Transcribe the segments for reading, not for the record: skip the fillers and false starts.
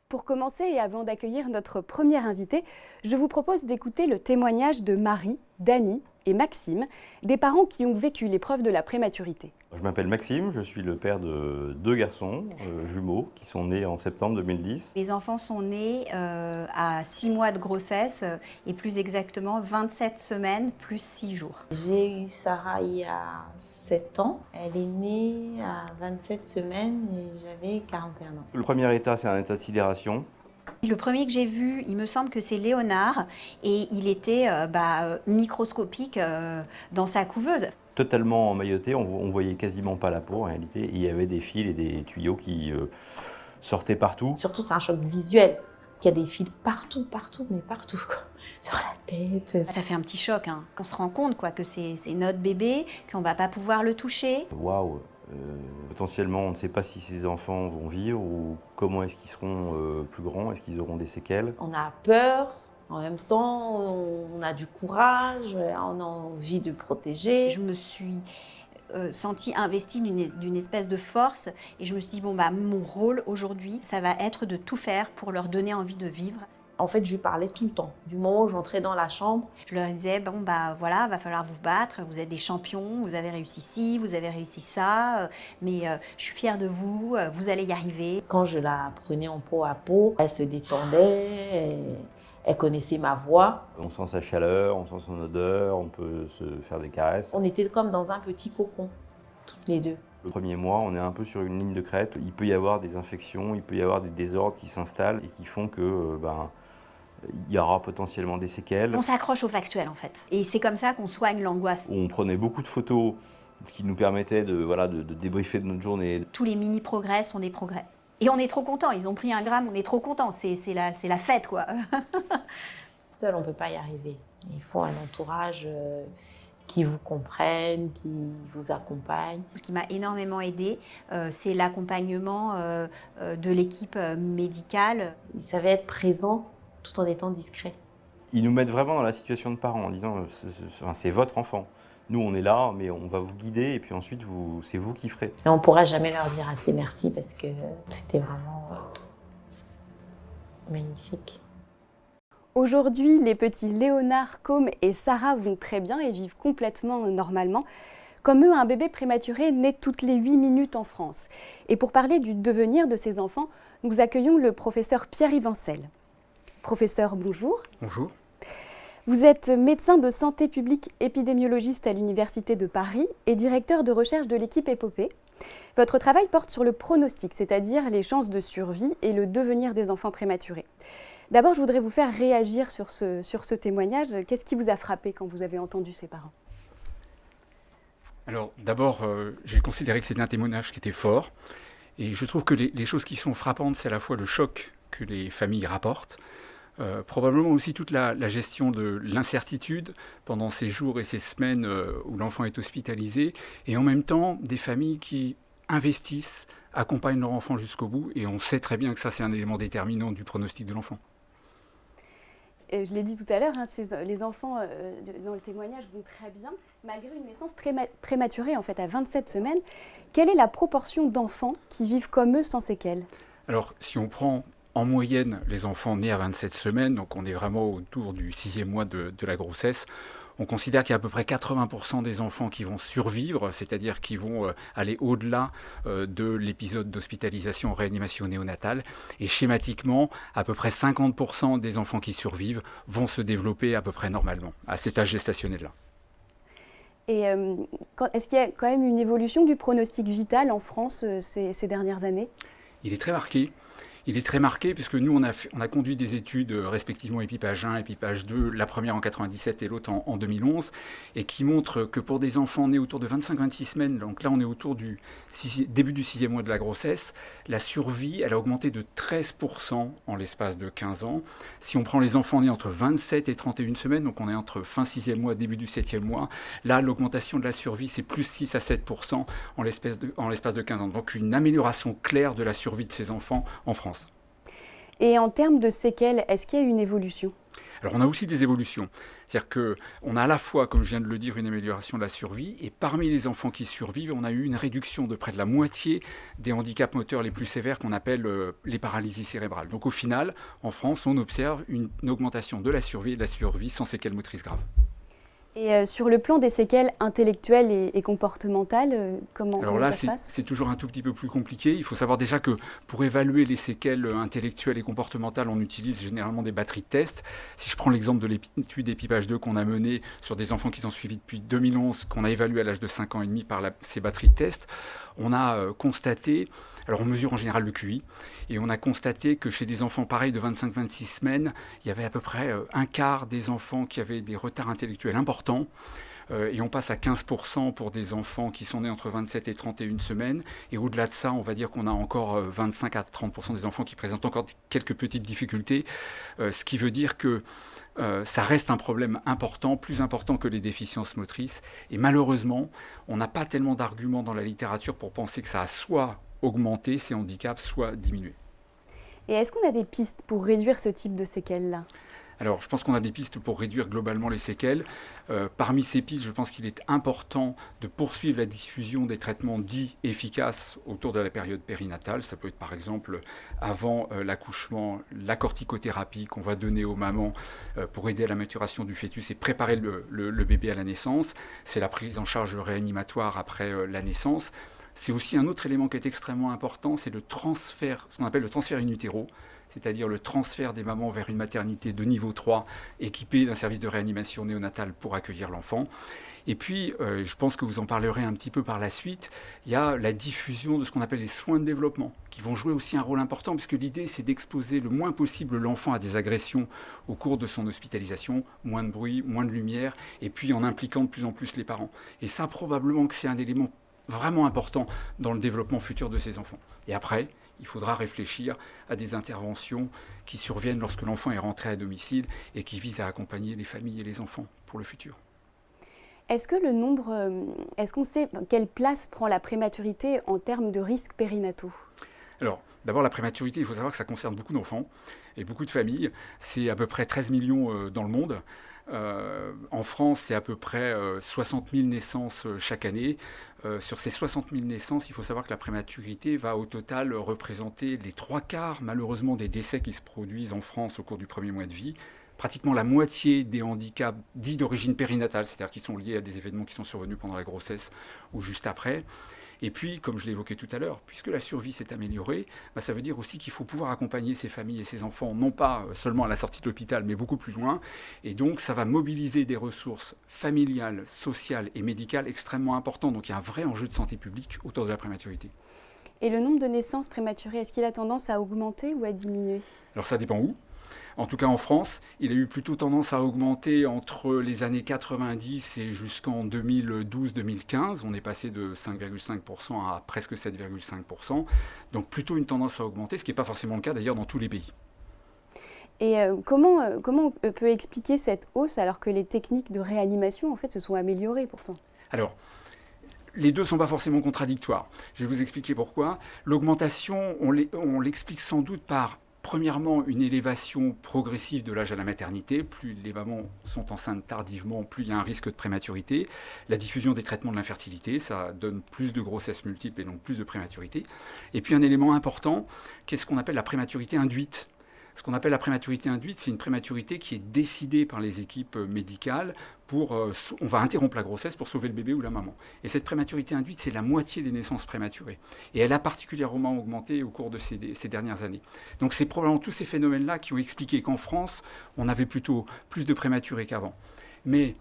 Pour commencer et avant d'accueillir notre première invitée, je vous propose d'écouter le témoignage de Marie, Dany et Maxime, des parents qui ont vécu l'épreuve de la prématurité. Je m'appelle Maxime, je suis le père de deux garçons jumeaux qui sont nés en septembre 2010. Les enfants sont nés à 6 mois de grossesse et plus exactement 27 semaines plus 6 jours. J'ai eu Sarah il y a 7 ans. Elle est née à 27 semaines et j'avais 41 ans. Le premier état, c'est un état de sidération. Le premier que j'ai vu, il me semble que c'est Léonard et il était microscopique dans sa couveuse. Totalement emmailloté, on voyait quasiment pas la peau en réalité. Et il y avait des fils et des tuyaux qui sortaient partout. Surtout, c'est un choc visuel. Parce qu'il y a des fils partout, mais partout, quoi. Sur la tête. Ça fait un petit choc, hein. On se rend compte que c'est notre bébé, qu'on ne va pas pouvoir le toucher. Waouh! Potentiellement, on ne sait pas si ces enfants vont vivre ou comment est-ce qu'ils seront plus grands, est-ce qu'ils auront des séquelles. On a peur, en même temps, on a du courage, on a envie de protéger. Je me suis sentie investie d'une espèce de force et je me suis dit, mon rôle aujourd'hui, ça va être de tout faire pour leur donner envie de vivre. En fait, je lui parlais tout le temps. Du moment où j'entrais dans la chambre, je leur disais, va falloir vous battre, vous êtes des champions, vous avez réussi ci, vous avez réussi ça, mais je suis fière de vous, vous allez y arriver. Quand je la prenais en peau à peau, elle se détendait, elle connaissait ma voix. On sent sa chaleur, on sent son odeur, on peut se faire des caresses. On était comme dans un petit cocon, toutes les deux. Le premier mois, on est un peu sur une ligne de crête. Il peut y avoir des infections, il peut y avoir des désordres qui s'installent et qui font que il y aura potentiellement des séquelles. On s'accroche au factuel en fait. Et c'est comme ça qu'on soigne l'angoisse. On prenait beaucoup de photos, ce qui nous permettait de débriefer de notre journée. Tous les mini-progrès sont des progrès. Et on est trop contents, ils ont pris 1 gramme, on est trop contents, c'est la fête quoi. Seul, on ne peut pas y arriver. Il faut un entourage qui vous comprenne, qui vous accompagne. Ce qui m'a énormément aidée, c'est l'accompagnement de l'équipe médicale. Ils savaient être présents tout en étant discrets. Ils nous mettent vraiment dans la situation de parents en disant c'est votre enfant. Nous, on est là, mais on va vous guider et puis ensuite, c'est vous qui ferez. Et on ne pourra jamais leur dire assez merci parce que c'était vraiment magnifique. Aujourd'hui, les petits Léonard, Com et Sarah vont très bien et vivent complètement normalement. Comme eux, un bébé prématuré naît toutes les 8 minutes en France. Et pour parler du devenir de ces enfants, nous accueillons le professeur Pierre-Yves Ancel. Professeur, bonjour. Bonjour. Vous êtes médecin de santé publique épidémiologiste à l'Université de Paris et directeur de recherche de l'équipe Épopée. Votre travail porte sur le pronostic, c'est-à-dire les chances de survie et le devenir des enfants prématurés. D'abord, je voudrais vous faire réagir sur ce témoignage. Qu'est-ce qui vous a frappé quand vous avez entendu ces parents ? Alors, d'abord, j'ai considéré que c'était un témoignage qui était fort. Et je trouve que les choses qui sont frappantes, c'est à la fois le choc que les familles rapportent, probablement aussi toute la gestion de l'incertitude pendant ces jours et ces semaines où l'enfant est hospitalisé, et en même temps des familles qui investissent, accompagnent leur enfant jusqu'au bout, et on sait très bien que ça c'est un élément déterminant du pronostic de l'enfant. Je l'ai dit tout à l'heure, les enfants dans le témoignage vont très bien, malgré une naissance très prématurée en fait à 27 semaines. Quelle est la proportion d'enfants qui vivent comme eux sans séquelles ? Alors si on prend en moyenne, les enfants nés à 27 semaines, donc on est vraiment autour du 6e mois de la grossesse, on considère qu'il y a à peu près 80% des enfants qui vont survivre, c'est-à-dire qui vont aller au-delà de l'épisode d'hospitalisation en réanimation néonatale. Et schématiquement, à peu près 50% des enfants qui survivent vont se développer à peu près normalement, à cet âge gestationnel-là. Et est-ce qu'il y a quand même une évolution du pronostic vital en France ces dernières années ? Il est très marqué. Il est très marqué puisque nous, on a conduit des études respectivement Épipage 1, Épipage 2, la première en 97 et l'autre en 2011, et qui montrent que pour des enfants nés autour de 25-26 semaines, donc là on est autour du début du 6e mois de la grossesse, la survie, elle a augmenté de 13% en l'espace de 15 ans. Si on prend les enfants nés entre 27 et 31 semaines, donc on est entre fin 6e mois, début du 7e mois, là l'augmentation de la survie c'est plus 6 à 7% en l'espace de 15 ans. Donc une amélioration claire de la survie de ces enfants en France. Et en termes de séquelles, est-ce qu'il y a une évolution ? Alors on a aussi des évolutions. C'est-à-dire qu'on a à la fois, comme je viens de le dire, une amélioration de la survie, et parmi les enfants qui survivent, on a eu une réduction de près de la moitié des handicaps moteurs les plus sévères qu'on appelle les paralysies cérébrales. Donc au final, en France, on observe une augmentation de la survie et de la survie sans séquelles motrices graves. Et sur le plan des séquelles intellectuelles et comportementales, comment là, ça se passe? c'est toujours un tout petit peu plus compliqué. Il faut savoir déjà que pour évaluer les séquelles intellectuelles et comportementales, on utilise généralement des batteries de tests. Si je prends l'exemple de l'étude Épipage 2 qu'on a menée sur des enfants qui sont suivis depuis 2011, qu'on a évalué à l'âge de 5 ans et demi par ces batteries de tests, on a constaté, alors on mesure en général le QI, et on a constaté que chez des enfants pareils de 25-26 semaines, il y avait à peu près un quart des enfants qui avaient des retards intellectuels importants, et on passe à 15% pour des enfants qui sont nés entre 27 et 31 semaines, et au-delà de ça, on va dire qu'on a encore 25 à 30% des enfants qui présentent encore quelques petites difficultés, ce qui veut dire que ça reste un problème important, plus important que les déficiences motrices. Et malheureusement, on n'a pas tellement d'arguments dans la littérature pour penser que ça a soit augmenté ces handicaps, soit diminué. Et est-ce qu'on a des pistes pour réduire ce type de séquelles-là ? Alors, je pense qu'on a des pistes pour réduire globalement les séquelles. Parmi ces pistes, je pense qu'il est important de poursuivre la diffusion des traitements dits efficaces autour de la période périnatale. Ça peut être par exemple avant l'accouchement, la corticothérapie qu'on va donner aux mamans pour aider à la maturation du fœtus et préparer le bébé à la naissance. C'est la prise en charge réanimatoire après la naissance. C'est aussi un autre élément qui est extrêmement important, c'est le transfert, ce qu'on appelle le transfert in utero, c'est-à-dire le transfert des mamans vers une maternité de niveau 3 équipée d'un service de réanimation néonatale pour accueillir l'enfant. Et puis, je pense que vous en parlerez un petit peu par la suite, il y a la diffusion de ce qu'on appelle les soins de développement, qui vont jouer aussi un rôle important, puisque l'idée, c'est d'exposer le moins possible l'enfant à des agressions au cours de son hospitalisation, moins de bruit, moins de lumière, et puis en impliquant de plus en plus les parents. Et ça, probablement que c'est un élément vraiment important dans le développement futur de ces enfants. Et après, il faudra réfléchir à des interventions qui surviennent lorsque l'enfant est rentré à domicile et qui visent à accompagner les familles et les enfants pour le futur. Est-ce qu'on sait quelle place prend la prématurité en termes de risques périnataux ? Alors, d'abord, la prématurité, il faut savoir que ça concerne beaucoup d'enfants et beaucoup de familles. C'est à peu près 13 millions dans le monde. En France, c'est à peu près 60 000 naissances chaque année. Sur ces 60 000 naissances, il faut savoir que la prématurité va au total représenter les 3/4, malheureusement, des décès qui se produisent en France au cours du premier mois de vie. Pratiquement la moitié des handicaps dits d'origine périnatale, c'est-à-dire qui sont liés à des événements qui sont survenus pendant la grossesse ou juste après. Et puis, comme je l'ai évoqué tout à l'heure, puisque la survie s'est améliorée, ça veut dire aussi qu'il faut pouvoir accompagner ces familles et ces enfants, non pas seulement à la sortie de l'hôpital, mais beaucoup plus loin. Et donc, ça va mobiliser des ressources familiales, sociales et médicales extrêmement importantes. Donc, il y a un vrai enjeu de santé publique autour de la prématurité. Et le nombre de naissances prématurées, est-ce qu'il a tendance à augmenter ou à diminuer ? Alors, ça dépend où. En tout cas, en France, il a eu plutôt tendance à augmenter entre les années 90 et jusqu'en 2012-2015. On est passé de 5,5% à presque 7,5%. Donc plutôt une tendance à augmenter, ce qui n'est pas forcément le cas d'ailleurs dans tous les pays. Et comment on peut expliquer cette hausse alors que les techniques de réanimation en fait, se sont améliorées pourtant ? Alors, les deux ne sont pas forcément contradictoires. Je vais vous expliquer pourquoi. L'augmentation, on l'explique sans doute par... Premièrement, une élévation progressive de l'âge à la maternité. Plus les mamans sont enceintes tardivement, plus il y a un risque de prématurité. La diffusion des traitements de l'infertilité, ça donne plus de grossesses multiples et donc plus de prématurité. Et puis un élément important, qu'est-ce qu'on appelle la prématurité induite. Ce qu'on appelle la prématurité induite, c'est une prématurité qui est décidée par les équipes médicales on va interrompre la grossesse pour sauver le bébé ou la maman. Et cette prématurité induite, c'est la moitié des naissances prématurées. Et elle a particulièrement augmenté au cours de ces dernières années. Donc c'est probablement tous ces phénomènes-là qui ont expliqué qu'en France, on avait plutôt plus de prématurés qu'avant. Mais,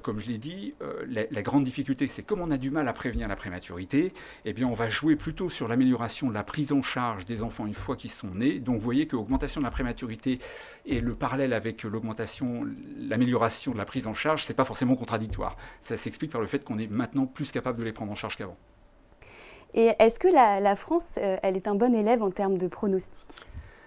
comme je l'ai dit, la grande difficulté, c'est comme on a du mal à prévenir la prématurité, eh bien, on va jouer plutôt sur l'amélioration de la prise en charge des enfants une fois qu'ils sont nés. Donc, vous voyez que l'augmentation de la prématurité et le parallèle avec l'amélioration de la prise en charge, ce n'est pas forcément contradictoire. Ça s'explique par le fait qu'on est maintenant plus capable de les prendre en charge qu'avant. Et est-ce que la France, elle est un bon élève en termes de pronostic ?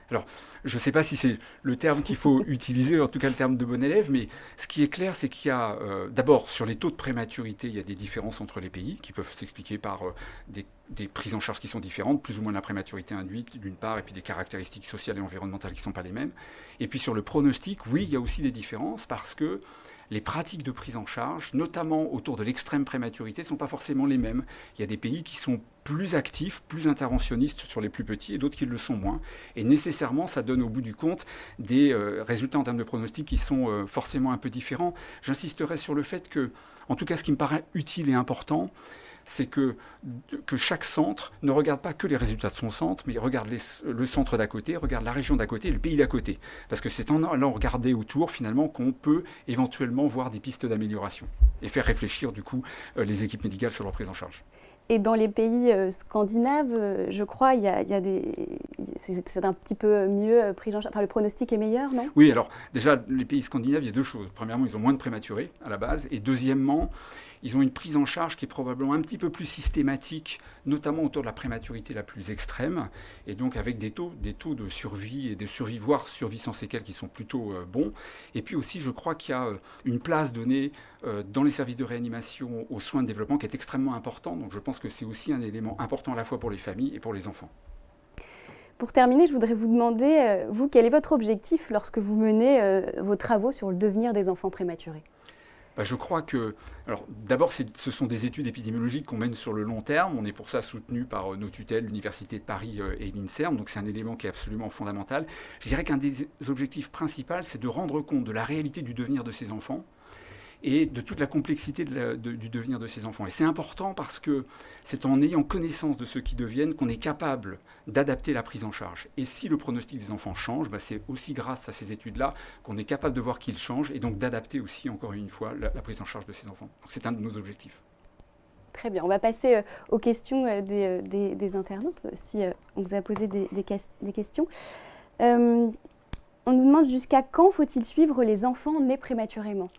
Alors, je ne sais pas si c'est le terme qu'il faut utiliser, en tout cas le terme de bon élève, mais ce qui est clair, c'est qu'il y a, d'abord, sur les taux de prématurité, il y a des différences entre les pays qui peuvent s'expliquer par des prises en charge qui sont différentes, plus ou moins la prématurité induite d'une part, et puis des caractéristiques sociales et environnementales qui ne sont pas les mêmes. Et puis sur le pronostic, oui, il y a aussi des différences parce que les pratiques de prise en charge, notamment autour de l'extrême prématurité, ne sont pas forcément les mêmes. Il y a des pays qui sont plus actifs, plus interventionnistes sur les plus petits et d'autres qui le sont moins. Et nécessairement, ça donne au bout du compte des résultats en termes de pronostic qui sont forcément un peu différents. J'insisterai sur le fait que, en tout cas, ce qui me paraît utile et important, c'est que chaque centre ne regarde pas que les résultats de son centre, mais regarde le centre d'à côté, regarde la région d'à côté et le pays d'à côté. Parce que c'est en allant regarder autour, finalement, qu'on peut éventuellement voir des pistes d'amélioration et faire réfléchir, du coup, les équipes médicales sur leur prise en charge. Et dans les pays scandinaves, je crois, c'est un petit peu mieux pris en charge. Enfin, le pronostic est meilleur, non? Oui, alors déjà, les pays scandinaves, il y a deux choses. Premièrement, ils ont moins de prématurés à la base. Et deuxièmement, ils ont une prise en charge qui est probablement un petit peu plus systématique, notamment autour de la prématurité la plus extrême, et donc avec des taux de survie et de survie, voire survie sans séquelles qui sont plutôt bons. Et puis aussi, je crois qu'il y a une place donnée dans les services de réanimation aux soins de développement qui est extrêmement important. Donc je pense que c'est aussi un élément important à la fois pour les familles et pour les enfants. Pour terminer, je voudrais vous demander, vous, quel est votre objectif lorsque vous menez vos travaux sur le devenir des enfants prématurés? Je crois que, alors d'abord, ce sont des études épidémiologiques qu'on mène sur le long terme. On est pour ça soutenu par nos tutelles, l'Université de Paris et l'INSERM, donc c'est un élément qui est absolument fondamental. Je dirais qu'un des objectifs principaux, c'est de rendre compte de la réalité du devenir de ces enfants et de toute la complexité du devenir de ces enfants. Et c'est important parce que c'est en ayant connaissance de ce qu'ils deviennent qu'on est capable d'adapter la prise en charge. Et si le pronostic des enfants change, c'est aussi grâce à ces études-là qu'on est capable de voir qu'ils changent et donc d'adapter aussi, encore une fois, la prise en charge de ces enfants. Donc c'est un de nos objectifs. Très bien, on va passer aux questions des internautes, si on vous a posé des questions. On nous demande jusqu'à quand faut-il suivre les enfants nés prématurément?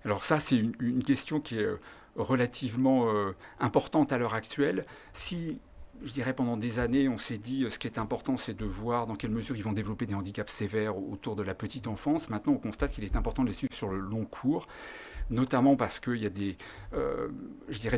Alors ça, c'est une question qui est relativement importante à l'heure actuelle. Si, je dirais, pendant des années, on s'est dit ce qui est important, c'est de voir dans quelle mesure ils vont développer des handicaps sévères autour de la petite enfance. Maintenant, on constate qu'il est important de les suivre sur le long cours, notamment parce qu'il y a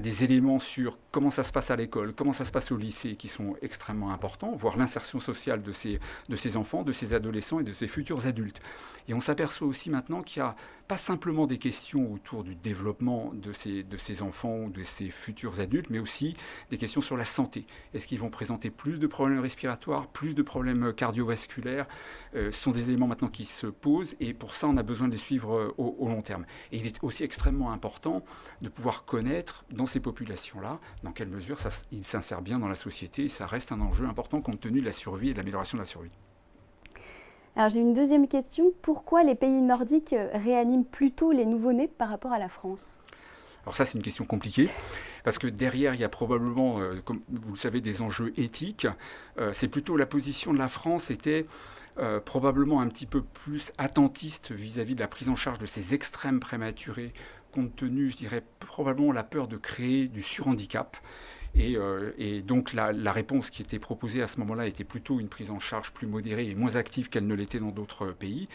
des éléments sur comment ça se passe à l'école, comment ça se passe au lycée qui sont extrêmement importants, voire l'insertion sociale de ces enfants, de ces adolescents et de ces futurs adultes. Et on s'aperçoit aussi maintenant qu'il n'y a pas simplement des questions autour du développement de ces enfants ou de ces futurs adultes, mais aussi des questions sur la santé. Est-ce qu'ils vont présenter plus de problèmes respiratoires, plus de problèmes cardiovasculaires? Ce sont des éléments maintenant qui se posent et pour ça, on a besoin de les suivre au long terme. Et il est aussi extrêmement important de pouvoir connaître dans ces populations-là dans quelle mesure ils s'insèrent bien dans la société et ça reste un enjeu important compte tenu de la survie et de l'amélioration de la survie. Alors j'ai une deuxième question. Pourquoi les pays nordiques réaniment plutôt les nouveau-nés par rapport à la France? Alors ça, c'est une question compliquée, parce que derrière, il y a probablement, comme vous le savez, des enjeux éthiques. C'est plutôt la position de la France était probablement un petit peu plus attentiste vis-à-vis de la prise en charge de ces extrêmes prématurés, compte tenu, je dirais, probablement la peur de créer du surhandicap. Et donc la réponse qui était proposée à ce moment-là était plutôt une prise en charge plus modérée et moins active qu'elle ne l'était dans d'autres pays.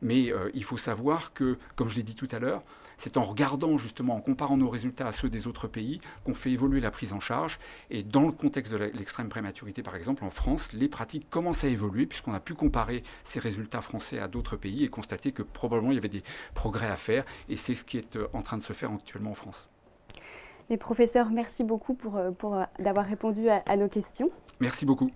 Mais il faut savoir que, comme je l'ai dit tout à l'heure, c'est en regardant justement, en comparant nos résultats à ceux des autres pays, qu'on fait évoluer la prise en charge. Et dans le contexte de l'extrême prématurité, par exemple, en France, les pratiques commencent à évoluer puisqu'on a pu comparer ces résultats français à d'autres pays et constater que probablement il y avait des progrès à faire. Et c'est ce qui est en train de se faire actuellement en France. Les professeurs, merci beaucoup d'avoir répondu à nos questions. Merci beaucoup.